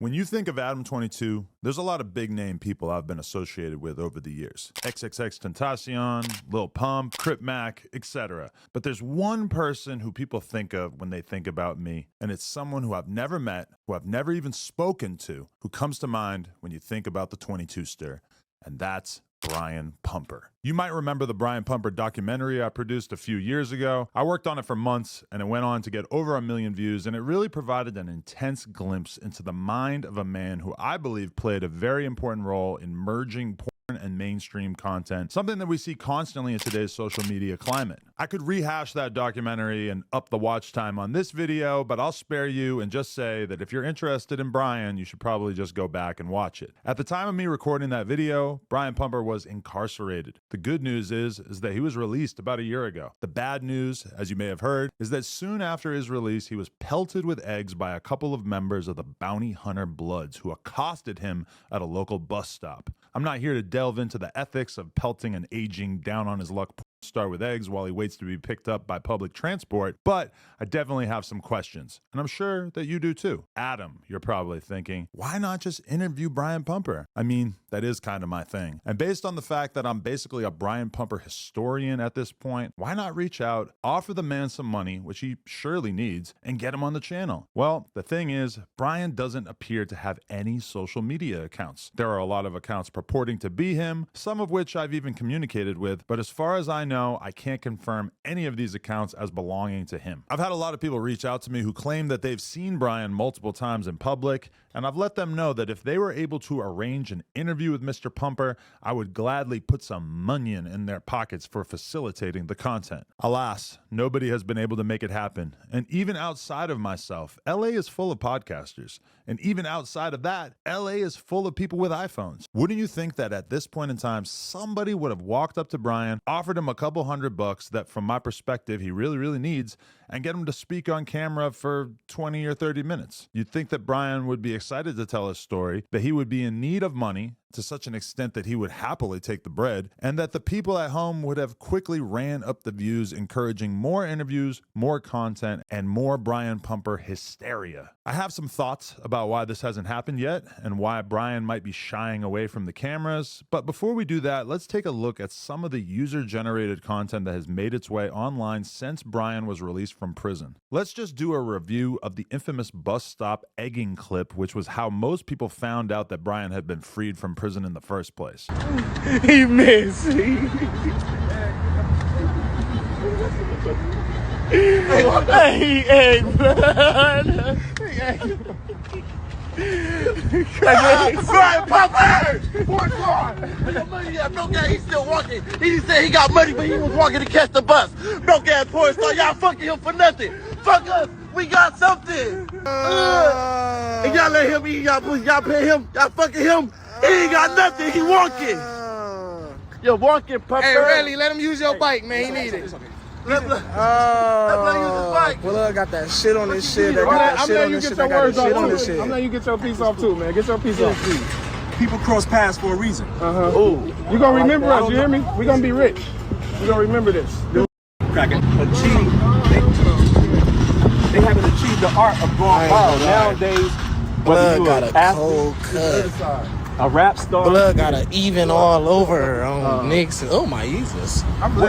When you think of Adam 22, there's a lot of big name people I've been associated with over the years. XXXTentacion, Lil Pump, Crip Mac, etc. But there's one person who people think of when they think about me, and it's someone who I've never met, who I've never even spoken to, who comes to mind when you think about the 22 stir, and that's Brian Pumper. You might remember the Brian Pumper documentary I produced a few years ago. I worked on it for months, and it went on to get over 1 million views, and it really provided an intense glimpse into the mind of a man who I believe played a very important role in merging porn and mainstream content, something that we see constantly in today's social media climate. I could rehash that documentary and up the watch time on this video, but I'll spare you and just say that if you're interested in Brian, you should probably just go back and watch it. At the time of me recording that video, Brian Pumper was incarcerated. The good news is that he was released about a year ago. The bad news, as you may have heard, is that soon after his release, he was pelted with eggs by a couple of members of the Bounty Hunter Bloods who accosted him at a local bus stop. I'm not here to delve into the ethics of pelting an aging, down-on-his-luck porn star with eggs while he waits to be picked up by public transport, but I definitely have some questions, and I'm sure that you do too. Adam, you're probably thinking, why not just interview Brian Pumper? I mean, that is kind of my thing. And based on the fact that I'm basically a Brian Pumper historian at this point, why not reach out, offer the man some money, which he surely needs, and get him on the channel? Well, the thing is, Brian doesn't appear to have any social media accounts. There are a lot of accounts purporting to be him, some of which I've even communicated with, but as far as I know, I can't confirm any of these accounts as belonging to him. I've had a lot of people reach out to me who claim that they've seen Brian multiple times in public, and I've let them know that if they were able to arrange an interview with Mr. Pumper, I would gladly put some money in their pockets for facilitating the content. Alas, nobody has been able to make it happen. And even outside of myself, LA is full of podcasters. And even outside of that, LA is full of people with iPhones. Wouldn't you think that at this point in time, somebody would have walked up to Brian, offered him a couple $100 that from my perspective he really needs, and get him to speak on camera for 20 or 30 minutes? You'd think that Brian would be excited to tell his story, that he would be in need of money to such an extent that he would happily take the bread, and that the people at home would have quickly ran up the views, encouraging more interviews, more content, and more Brian Pumper hysteria. I have some thoughts about why this hasn't happened yet, and why Brian might be shying away from the cameras, but before we do that, let's take a look at some of the user-generated content that has made its way online since Brian was released from prison. Let's just do a review of the infamous bus stop egging clip, which was how most people found out that Brian had been freed from prison in the first place. He missed. Hey, blood. Brian Pumper! What's on? Money, broke ass, he's still walking. He just said he got money, but he was walking to catch the bus. Broke ass porn star, y'all fucking him for nothing. Fuck us, we got something. And y'all let him eat y'all pussy, y'all pay him, y'all fucking him. He ain't got nothing, he walking. You're walking, Pumper. Hey, Riley, let him use your bike, man. He need it. Let use his bike. Well, I got that shit on this shit. I got that shit on this shit. I got that shit on this shit. I'm letting you get your piece off too, man. Get your piece off. People cross paths for a reason. Ooh. You gonna remember us, you hear me? We gonna be rich. We gonna remember this. Cracking. They haven't achieved the art of going wild. Nowadays, Blood whether got you're a an cold athlete, cut. a rap star, Blood got an even all over on Knicks. Oh my Jesus.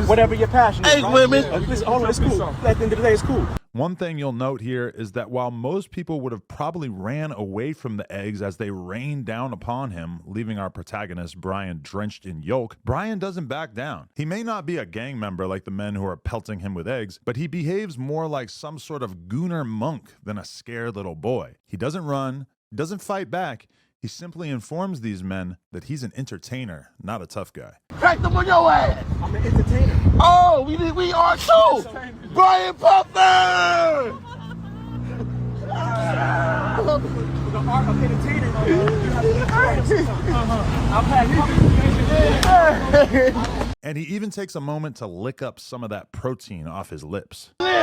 whatever your passion is. Hey, right? women. Listen, hold on, it's cool. At the end of the day, it's cool. One thing you'll note here is that while most people would have probably ran away from the eggs as they rained down upon him, leaving our protagonist Brian drenched in yolk, Brian doesn't back down. He may not be a gang member like the men who are pelting him with eggs, but he behaves more like some sort of gooner monk than a scared little boy. He doesn't run, he doesn't fight back. He simply informs these men that he's an entertainer, not a tough guy. Crack them on your ass. I'm an entertainer. Oh, we are too. Brian Pumper. The art of entertaining. And he even takes a moment to lick up some of that protein off his lips. You his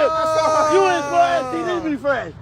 friend. He need to be friends.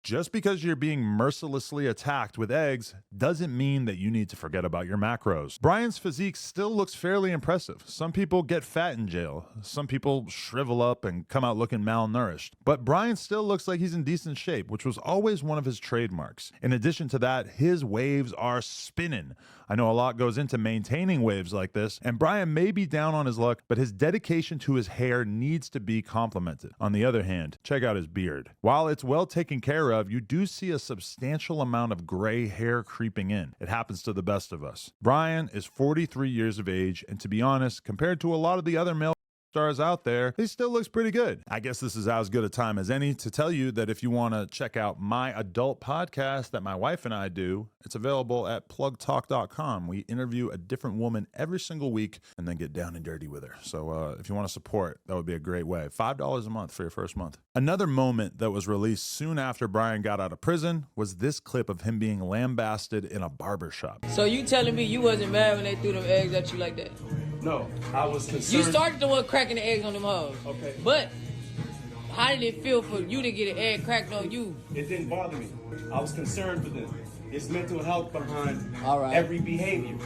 Just because you're being mercilessly attacked with eggs doesn't mean that you need to forget about your macros. Brian's physique still looks fairly impressive. Some people get fat in jail. Some people shrivel up and come out looking malnourished. But Brian still looks like he's in decent shape, which was always one of his trademarks. In addition to that, his waves are spinning. I know a lot goes into maintaining waves like this, and Brian may be down on his luck, but his dedication to his hair needs to be complimented. On the other hand, check out his beard. While it's well taken care of, you do see a substantial amount of gray hair creeping in. It happens to the best of us. Brian is 43 years of age, and to be honest, compared to a lot of the other male stars out there, he still looks pretty good. I guess this is as good a time as any to tell you that if you want to check out my adult podcast that my wife and I do, it's available at plugtalk.com. We interview a different woman every single week and then get down and dirty with her. So if you want to support, that would be a great way. $5 a month for your first month. Another moment that was released soon after Brian got out of prison was this clip of him being lambasted in a barbershop. So you telling me you wasn't mad when they threw them eggs at you like that? No, I was concerned. You started the one cracking the eggs on them hoes. Okay. But how did it feel for you to get an egg cracked on you? It didn't bother me. I was concerned for them. It's mental health behind every behavior.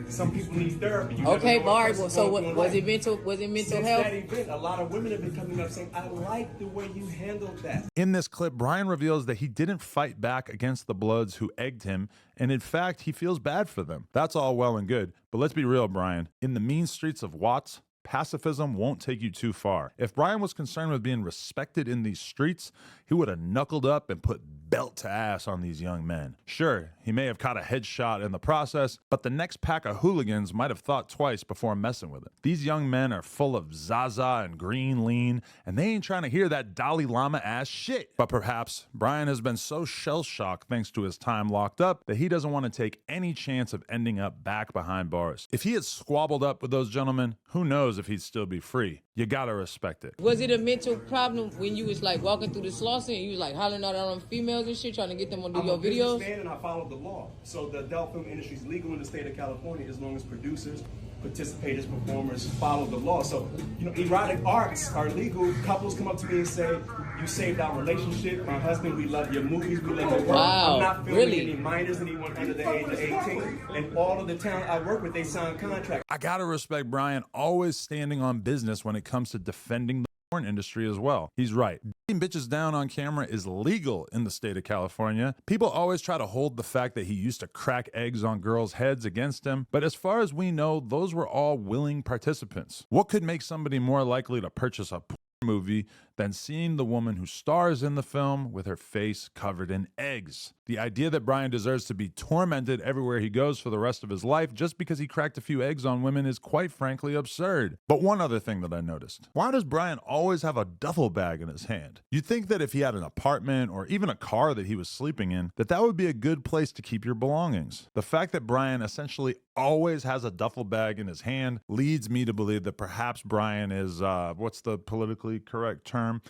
Some people need therapy. Okay, Barb. So was it mental? Was it mental Since health? that event, a lot of women have been coming up saying, "I like the way you handled that." In this clip, Brian reveals that he didn't fight back against the Bloods who egged him, and in fact, he feels bad for them. That's all well and good, but let's be real, Brian. In the mean streets of Watts, pacifism won't take you too far. If Brian was concerned with being respected in these streets, he would have knuckled up and put belt to ass on these young men. Sure, he may have caught a headshot in the process, but the next pack of hooligans might have thought twice before messing with it. These young men are full of Zaza and green lean, and they ain't trying to hear that Dalai Lama ass shit. But perhaps Brian has been so shell-shocked thanks to his time locked up that he doesn't want to take any chance of ending up back behind bars. If he had squabbled up with those gentlemen, who knows if he'd still be free. You gotta respect it. Was it a mental problem when you was like walking through the Slauson and you was like hollering out on females and shit, trying to get them to do your videos? I'm a businessman and I follow the law. So the adult film industry is legal in the state of California as long as producers, participators, performers follow the law. So, erotic arts are legal. Couples come up to me and say, "You saved our relationship. My husband, we love your movies, we love your work." Wow, I'm not filming really? any minors, anyone under the age of 18. And all of the talent I work with, they sign contracts. I gotta respect Brian always standing on business when it comes to defending the porn industry as well. He's right. Beating bitches down on camera is legal in the state of California. People always try to hold the fact that he used to crack eggs on girls' heads against him, but as far as we know, those were all willing participants. What could make somebody more likely to purchase a porn movie than seeing the woman who stars in the film with her face covered in eggs? The idea that Brian deserves to be tormented everywhere he goes for the rest of his life just because he cracked a few eggs on women is quite frankly absurd. But one other thing that I noticed, why does Brian always have a duffel bag in his hand? You'd think that if he had an apartment or even a car that he was sleeping in, that would be a good place to keep your belongings. The fact that Brian essentially always has a duffel bag in his hand leads me to believe that perhaps Brian is, what's the politically correct term?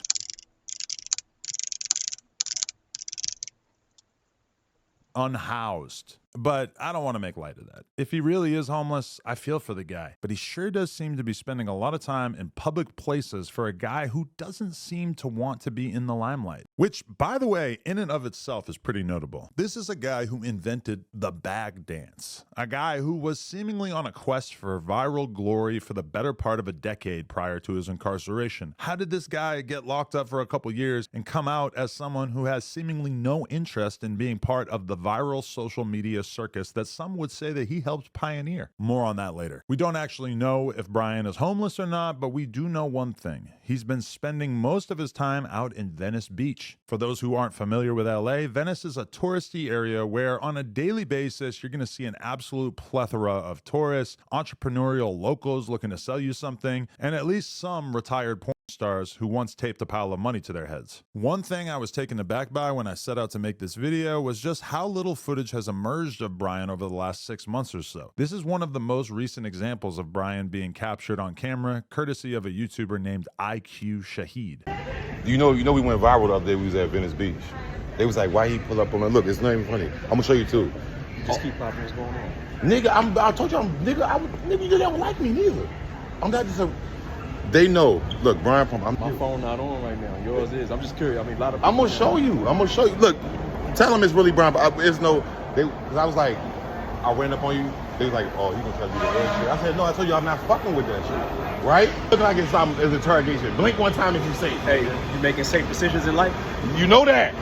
Unhoused. But I don't want to make light of that. If he really is homeless, I feel for the guy. But he sure does seem to be spending a lot of time in public places for a guy who doesn't seem to want to be in the limelight. Which, by the way, in and of itself is pretty notable. This is a guy who invented the bag dance. A guy who was seemingly on a quest for viral glory for the better part of a decade prior to his incarceration. How did this guy get locked up for a couple years and come out as someone who has seemingly no interest in being part of the viral social media circus that some would say that he helped pioneer? More on that later. We don't actually know if Brian is homeless or not, but we do know one thing. He's been spending most of his time out in Venice Beach. For those who aren't familiar with LA, Venice is a touristy area where on a daily basis, you're going to see an absolute plethora of tourists, entrepreneurial locals looking to sell you something, and at least some retired porn stars who once taped a pile of money to their heads. One thing I was taken aback by when I set out to make this video was just how little footage has emerged of Brian over the last 6 months or so. This is one of the most recent examples of Brian being captured on camera, courtesy of a YouTuber named IQ Shahid. You know, we went viral the other day. We was at Venice Beach. They was like, why he pull up on that? Look, it's not even funny. I'm gonna show you too. Just keep popping what's going on. Nigga, I told you, nigga, you never like me neither. I'm not just a They know. Look, Brian Pumper. My phone not on right now. Yours is. I'm just curious. I mean, a lot of. I'm gonna show you. Look, tell them it's really Brian. It's no. Because I was like, I ran up on you. They was like, oh, he gonna try to do the other shit. I said, no, I told you I'm not fucking with that shit. Right? Look like it's something as interrogation. Blink one time if you say, hey, you making safe decisions in life? You know that.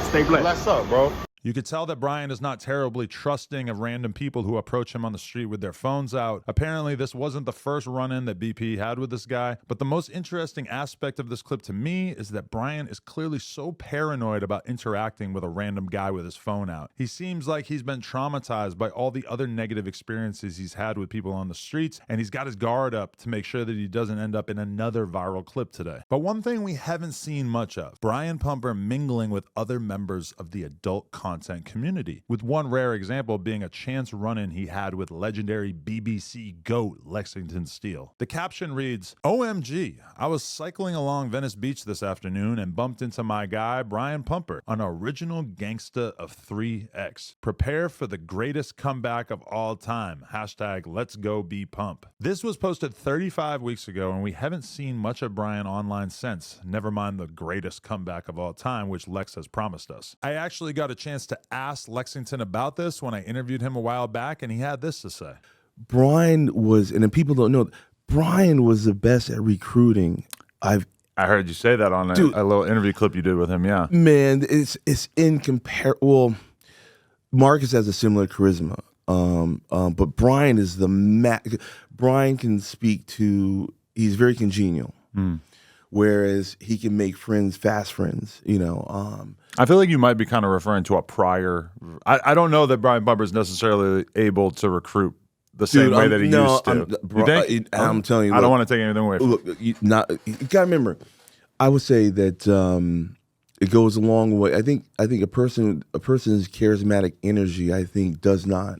Stay blessed. Bless up, bro. You could tell that Brian is not terribly trusting of random people who approach him on the street with their phones out. Apparently, this wasn't the first run-in that BP had with this guy, but the most interesting aspect of this clip to me is that Brian is clearly so paranoid about interacting with a random guy with his phone out. He seems like he's been traumatized by all the other negative experiences he's had with people on the streets, and he's got his guard up to make sure that he doesn't end up in another viral clip today. But one thing we haven't seen much of, Brian Pumper mingling with other members of the adult content community, with one rare example being a chance run-in he had with legendary BBC GOAT Lexington Steele. The caption reads, OMG, I was cycling along Venice Beach this afternoon and bumped into my guy Brian Pumper, an original gangsta of 3X. Prepare for the greatest comeback of all time. Hashtag let's go be pump. This was posted 35 weeks ago and we haven't seen much of Brian online since, never mind the greatest comeback of all time, which Lex has promised us. I actually got a chance to ask Lexington about this when I interviewed him a while back, and he had this to say. Brian was, and then people don't know, Brian was the best at recruiting. I heard you say that on a little interview clip you did with him, yeah. Man, it's incomparable. Well, Marcus has a similar charisma, but Brian is Brian can speak to, he's very congenial. Whereas he can make friends, fast friends, you know. I feel like you might be kind of referring to a prior. I don't know that Brian Pumper is necessarily able to recruit the same way that he used to. You think? I'm telling you. I don't want to take anything away from you gotta remember, I would say that it goes a long way. I think a person's charismatic energy, I think, does not,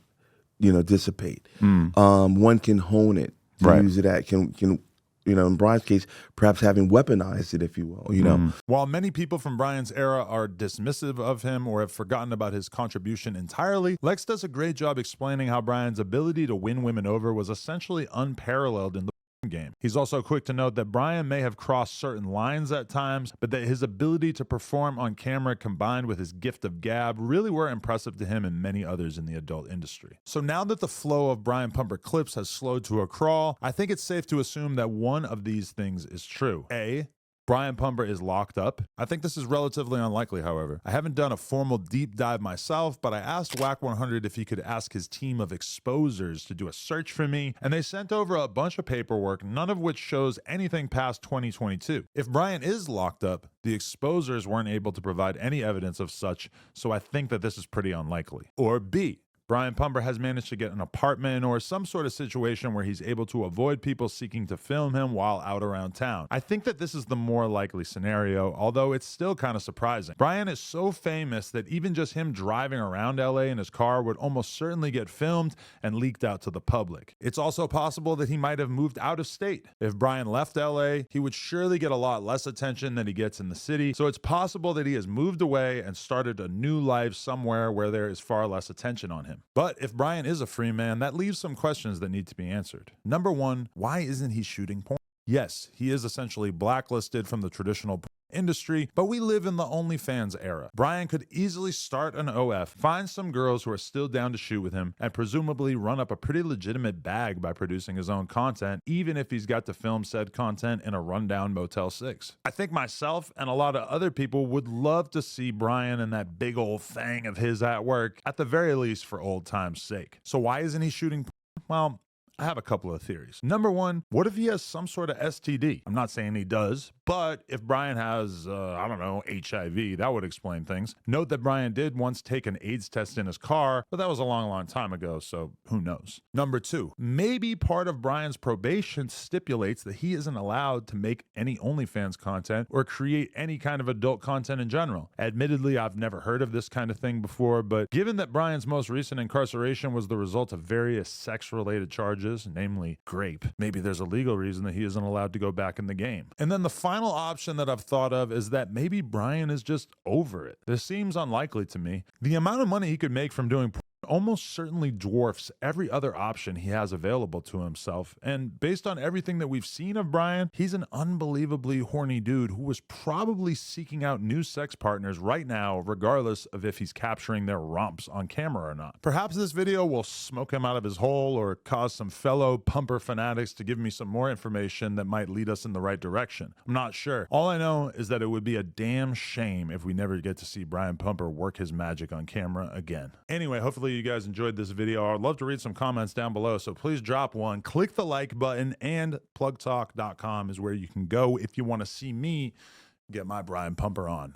dissipate. One can hone it, use it at can. In Brian's case, perhaps having weaponized it, if you will, While many people from Brian's era are dismissive of him or have forgotten about his contribution entirely, Lex does a great job explaining how Brian's ability to win women over was essentially unparalleled in the game. He's also quick to note that Brian may have crossed certain lines at times, but that his ability to perform on camera combined with his gift of gab really were impressive to him and many others in the adult industry. So now that the flow of Brian Pumper clips has slowed to a crawl, I think it's safe to assume that one of these things is true. A, Brian Pumper is locked up. I think this is relatively unlikely, however. I haven't done a formal deep dive myself, but I asked Whack 100 if he could ask his team of exposers to do a search for me, and they sent over a bunch of paperwork, none of which shows anything past 2022. If Brian is locked up, the exposers weren't able to provide any evidence of such, so I think that this is pretty unlikely. Or B, Brian Pumper has managed to get an apartment or some sort of situation where he's able to avoid people seeking to film him while out around town. I think that this is the more likely scenario, although it's still kind of surprising. Brian is so famous that even just him driving around LA in his car would almost certainly get filmed and leaked out to the public. It's also possible that he might have moved out of state. If Brian left LA, he would surely get a lot less attention than he gets in the city, so it's possible that he has moved away and started a new life somewhere where there is far less attention on him. But if Brian is a free man, that leaves some questions that need to be answered. Number one, why isn't he shooting porn? Yes, he is essentially blacklisted from the traditional porn industry, but we live in the OnlyFans era. Brian could easily start an OF, find some girls who are still down to shoot with him, and presumably run up a pretty legitimate bag by producing his own content, even if he's got to film said content in a rundown Motel 6. I think myself and a lot of other people would love to see Brian and that big old thing of his at work, at the very least for old time's sake. So why isn't he shooting porn? Well, I have a couple of theories. Number one, what if he has some sort of STD? I'm not saying he does, but if Brian has, HIV, that would explain things. Note that Brian did once take an AIDS test in his car, but that was a long time ago, so who knows? Number two, maybe part of Brian's probation stipulates that he isn't allowed to make any OnlyFans content or create any kind of adult content in general. Admittedly, I've never heard of this kind of thing before, but given that Brian's most recent incarceration was the result of various sex-related charges, namely grape, maybe there's a legal reason that he isn't allowed to go back in the game. And then the final option that I've thought of is that maybe Brian is just over it. This seems unlikely to me. The amount of money he could make from doing porn almost certainly dwarfs every other option he has available to himself. And based on everything that we've seen of Brian, he's an unbelievably horny dude who was probably seeking out new sex partners right now, regardless of if he's capturing their romps on camera or not. Perhaps this video will smoke him out of his hole or cause some fellow pumper fanatics to give me some more information that might lead us in the right direction. I'm not sure. All I know is that it would be a damn shame if we never get to see Brian Pumper work his magic on camera again. Anyway, hopefully you guys enjoyed this video. I'd love to read some comments down below, so please drop one. Click the like button, and plugtalk.com is where you can go if you want to see me get my Brian Pumper on.